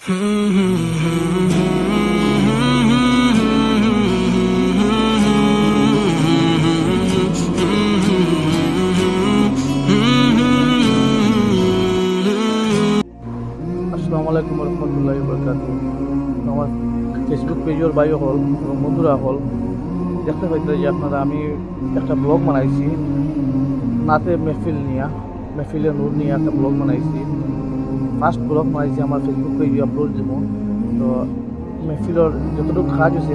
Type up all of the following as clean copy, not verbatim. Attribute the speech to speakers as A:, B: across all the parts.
A: আসসালামু আলাইকুম রহমতুল্লাহি বরকাতুহু। আমার ফেসবুক পেজের ভাই হল এবং বন্ধুরা হল দেখতে পাইতে যে আপনারা আমি একটা ব্লগ বানাইছি নাতে মেহফিলে নূর নিয়ে একটা ব্লগ বানাইছি। ফার্স্ট ব্লগ বানাইছি আমার ফেসবুক পেজে আপলোড দেবো। তো মেহফিলের যতটুকু কাজ হয়েছে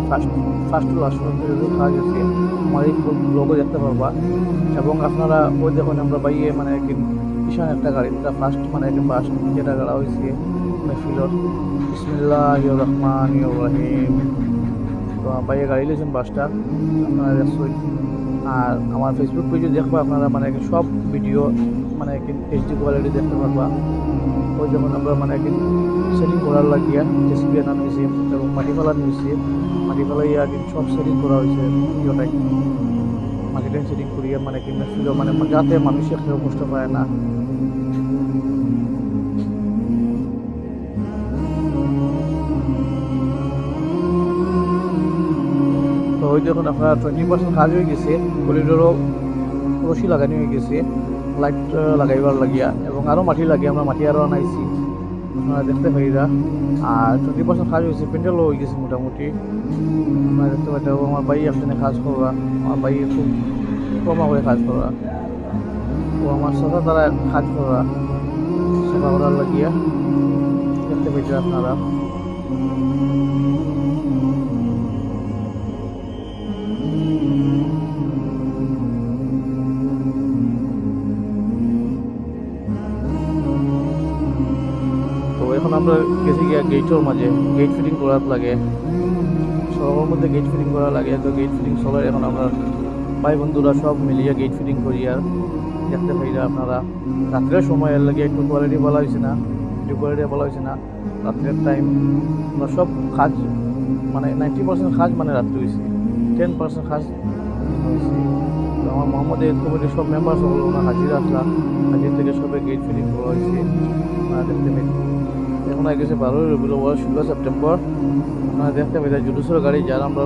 A: ফার্স্ট লাস্ট যতটুকু কাজ হয়েছে আমার এই ব্লগও দেখতে পারবা। এবং আপনারা ওই দেখুন আমরা বাইয়ে মানে কিষান একটা গাড়ি ফার্স্ট মানে ফার্স্ট যেটা গাড়া হয়েছে মেহফিলর বিসমিল্লাহির রহমানির রহিম। তো বাইরে গাড়ি লিয়েছেন বাসটা আপনারা দেখছেন। আর আমার ফেসবুক পেজে দেখবা আপনারা মানে সব ভিডিও মানে এইচডি কোয়ালিটি দেখতে পারবা। ওই যেমন আমরা মানে সেটিং করার লাগিয়া জেসিবি আনা নিয়েছি এবং মাটি ফেলা নিয়েছি। মাটি ফেলাইয়া সব সেটিং করা হয়েছে ভিডিওটাই মাটিটাই সেটিং করিয়া মানে মেহফিল মানে যাতে মানুষের কেউ কষ্ট পায় না। তো ওই যখন আপনার 20% কাজ হয়ে গেছে, করিডোরও রশি লাগানো হয়ে গেছে লাইট লাগাইবার লাগিয়া এবং আরও মাটি লাগিয়ে আমরা মাটি আরও আনাইছি আপনারা দেখতে পাইরা। আর 20% কাজ হয়েছে, প্যান্ডেলও হয়ে গেছে মোটামুটি আপনারা দেখতে পাইতে। আমার ভাই একখানে কাজ করা, আমার ভাই খুব কমা করে কাজ করা ও আমার সাথে তারা কাজ করা সেবা করার লাগিয়া দেখতে পাইতে আপনারা। তো এখন আমরা গেছি গিয়া গেটের মাঝে গেট ফিটিং করার লাগে, সবার মধ্যে গেট ফিটিং করা লাগে। তো গেট ফিটিং সবাই এখন আমরা ভাই বন্ধুরা সব মিলিয়ে গেট ফিটিং করি আর দেখতে পাইরা আপনারা। রাত্রের সময় এর লাগে একটু কোয়ালিটি বলা হয়েছে না, ভিডিও কোয়ালিটি বলা হয়েছে না। রাত্রের টাইম আমরা সব কাজ মানে 90% কাজ মানে রাত্রে হয়েছে, 10% কাজ হয়েছে। তো আমার মোহাম্মদের কমিটির সব মেম্বার সকল ওনার হাজির আসলাম, হাজির থেকে সবাই গেট ফিটিং করা হয়েছে আপনারা দেখতে পাই। এখন আগে গেছে 12 রবিউল আউয়াল 16 সেপ্টেম্বর। আপনারা দেখতে পাই জুলুসের গাড়ি যার আমরা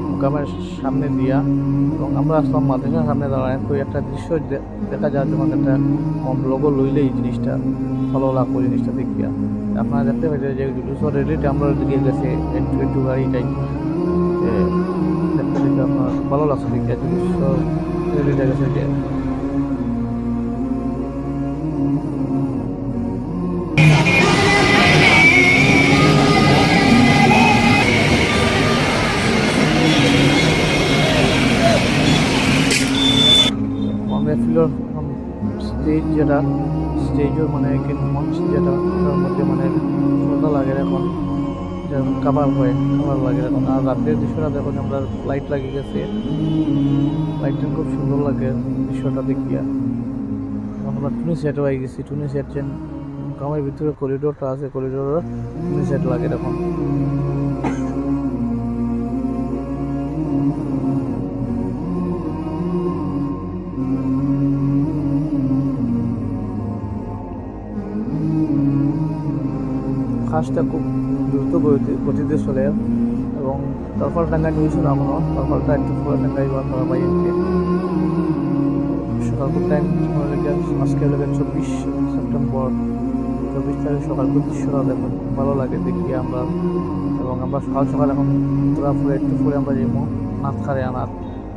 A: মুকামের সামনে দিয়া এবং আমরা আসলাম মাদ্রাসার সামনে দাঁড়ায়। তো একটা দৃশ্য দেখা যায় তোমাকে একটা ব্লগও লইলে এই জিনিসটা ভালো লাগবে জিনিসটা দেখিয়া। আপনারা দেখতে পাই যে জুলুসের রেলিতে আমরা দিকে গেছে একটু গাড়িটাই দেখতে দেখতে আপনার ভালো লাগছে দেখিয়া। জুলুসের রেলিটা গেছে যে মেহফিলের স্টেজ যেটা স্টেজের মানে মঞ্চ যেটা তার মধ্যে মানে সোজা লাগে এখন যেমন কাবার লাগে এখন। আর রাতের দৃশ্যটা দেখুন আমরা লাইট লাগিয়ে গেছে, লাইটটা খুব সুন্দর লাগে দৃশ্যটা দেখিয়া। এখন আমরা টুনি সেট হয়ে গেছি, টুনি সেট চেন গ্রামের ভিতরে করিডোরটা আছে, করিডোরের টুনি সেট লাগে এখন। কাজটা খুব দ্রুত গতিতে চলে এবং তারপর টাঙ্গা নিয়েছিল এখনও, তারপরটা একটু পরে টাঙ্গাই বা তারা বাইরে সকাল টাইম আজকে 24 সেপ্টেম্বর 24 তারিখ সকাল দৃশ্যটা দেখুন ভালো লাগে দেখি আমরা। এবং আমরা সকাল এখন পুরো একটু পরে আমরা যাবো নাচ খারে আনার।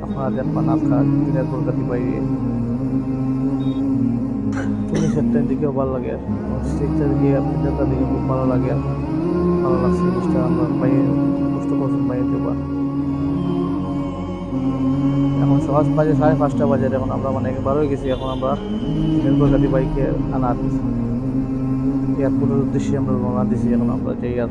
A: আপনারা দেখবেন নাচ খার দিনের কলকাতি বাইরে সেটার দিকেও ভালো লাগে, স্টেজটার দিকে পিটারটার দিকে খুব ভালো লাগে। ভালো লাগছে জিনিসটা আমরা বাইরে কষ্ট করছেন বাইরে দেবা। এখন সকাল বাজে 5:30 বাজে, এখন আমরা মানে বার হয়ে গেছি। এখন আমরা কলকাতি বাইকে আনার এয়ারপোর্টের উদ্দেশ্যে আমরা রওনা দিছি। এখন আমরা যাই আর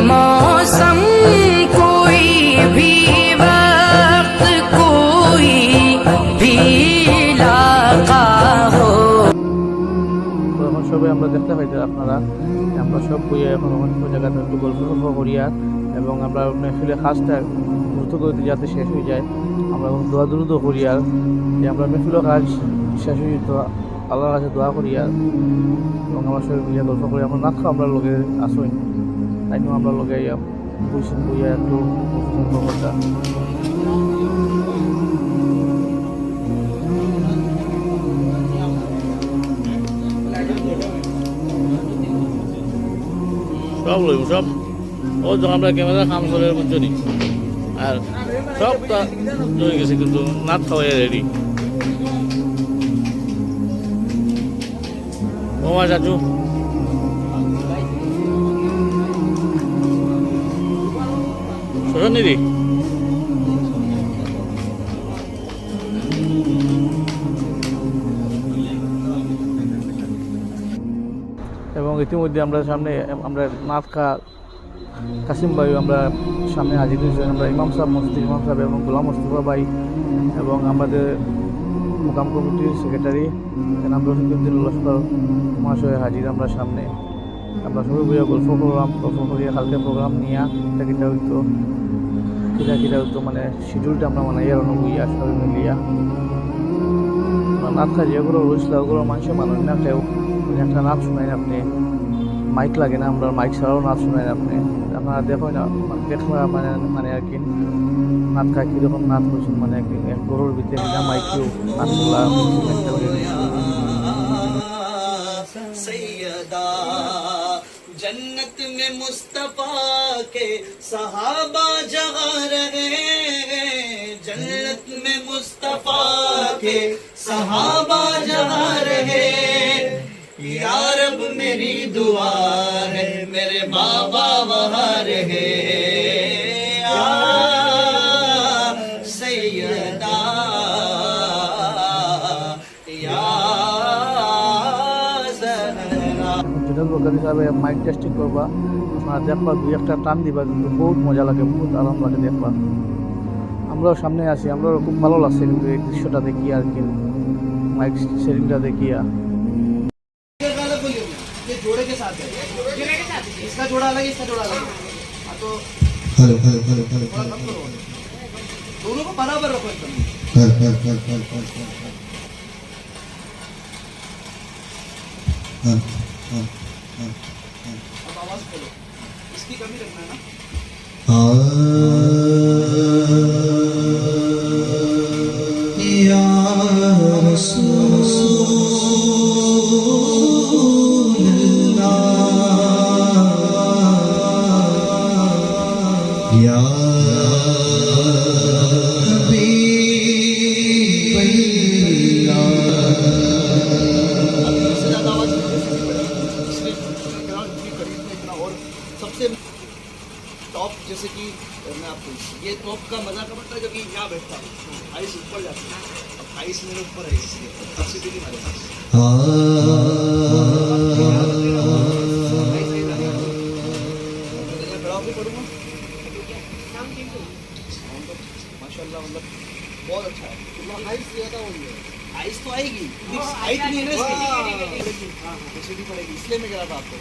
B: मौसम कोई भी वक्त कोई भी इलाका हो।
A: তো এখন সবাই আমরা দেখতে পাইতে আপনারা আমরা সব বইয়া এখন অন্য জায়গাতে একটু গল্প করিয়া এবং আমরা মেহফিলের কাজটা দ্রুত গতিতে যাতে শেষ হয়ে যায় আমরা দোয়া দ্রুত করিয়া যে আমরা মেহফিলের কাজ শেষ হয়ে যেত আল্লাহর কাছে দোয়া করিয়া এবং আমরা সবাই মিলিয়া গল্প করি আমরা নাথ আমরা লগে আসই তাই জন্য আমরা লগে বইয়া একটু গল্পটা সব লইব সব ও যখন আমরা ক্যামেরা কাম করে বুঝছো নি আর সবটা হয়ে গেছে কিন্তু নাচ খাওয়াই রেডি ওমা চাচু শোষণ দিদি এবং ইতিমধ্যে আমরা সামনে আমরা নাথ খা কাসিম ভাই আমরা সামনে হাজির হয়েছি আমরা ইমাম সাহেব মসজিদ ইমাম সাহেব এবং গোলাম মোস্তফা ভাই এবং আমাদের মোকাম কমিটির সেক্রেটারি জনাব রশিদুদ্দিন লস্কর মহাশয় হাজির আমরা সামনে আমরা সবাই বইয়া গল্প করিয়া কালকে প্রোগ্রাম নিয়ে কিটা হইতো মানে শিডিউলটা আমরা মানাইয়া রনো বইয়া সবাই মিলিয়া নাচ খা যেগুলো রয়েছিল ওগুলো মানুষের মানুষ না কেউ একটা নাচ শোনাই না আপনি মাইক লাগে না আমরা মাইক ছাড়াও নাচ শোনাই না আপনি আপনারা দেখো না দেখো মানে আর কি নাচ খা কীরকম নাচ করছেন মানে এক গরুর ভিতরে না মাইকেও নাচগুলা
C: जन्नत में मुस्तफा के सहाबा जहाँ रहे जन्नत में मुस्तफा के सहाबा जहाँ रहे या रब मेरी दुआ है मेरे बाबा वहाँ रहे या सैयदा या
A: মাইক টেস্টিং করবা আপনারা দেখবা দুই একটা টান দিবা কিন্তু বহুত মজা লাগে বহুত আরাম লাগে দেখবা আমরাও সামনে আছি আমরাও খুব ভালো লাগছে কিন্তু এই দৃশ্যটা দেখি আর কি माइक सेटिंगটা देखिए
C: जोड़े के साथ है इसका जोड़ा अलग इसका जोड़ा अलग तो
D: हेलो हेलो हेलो हेलो
C: दोनों को बराबर रखो एकदम अब आवाज खोलो इसकी कमी रखना है ना
D: या रसूल अल्लाह या हबीब अल्लाह
C: सबसे टॉप जैसे कि मैं आपको ये टॉप का मजा कब आता है जब यहाँ बैठता हूँ आइस ऊपर जाती है अब आइस मेरे ऊपर है इसलिए ऑक्सीजन हमारे पास पढ़ूंगा माशाल्लाह मतलब बहुत अच्छा है आइस ज़्यादा हो गई आइस तो आएगी हाइट नहीं है ना इसकी हाँ एसिडिटी पड़ेगी इसलिए मैं कह रहा था आपको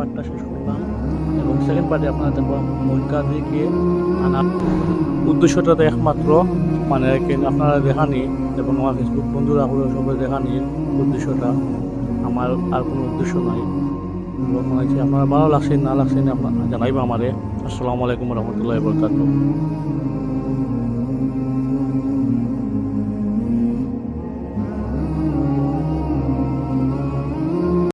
A: পার্টটা শেষ করলাম এবং সেকেন্ড পার্টে আপনারা দেখবো মহিকাদিকে আনার উদ্দেশ্যটা তো একমাত্র মানে আপনারা দেখানি এবং আমার ফেসবুক বন্ধুরা হলো সবাই দেখানি উদ্দেশ্যটা, আমার আর কোনো উদ্দেশ্য নাই। ব্লগ বানাইছি, আপনারা ভালো লাগছে না লাগছে না আপনার জানাইবা আমারে। আসসালামু আলাইকুম রহমতুল্লাহি ওয়া বারাকাতুহু।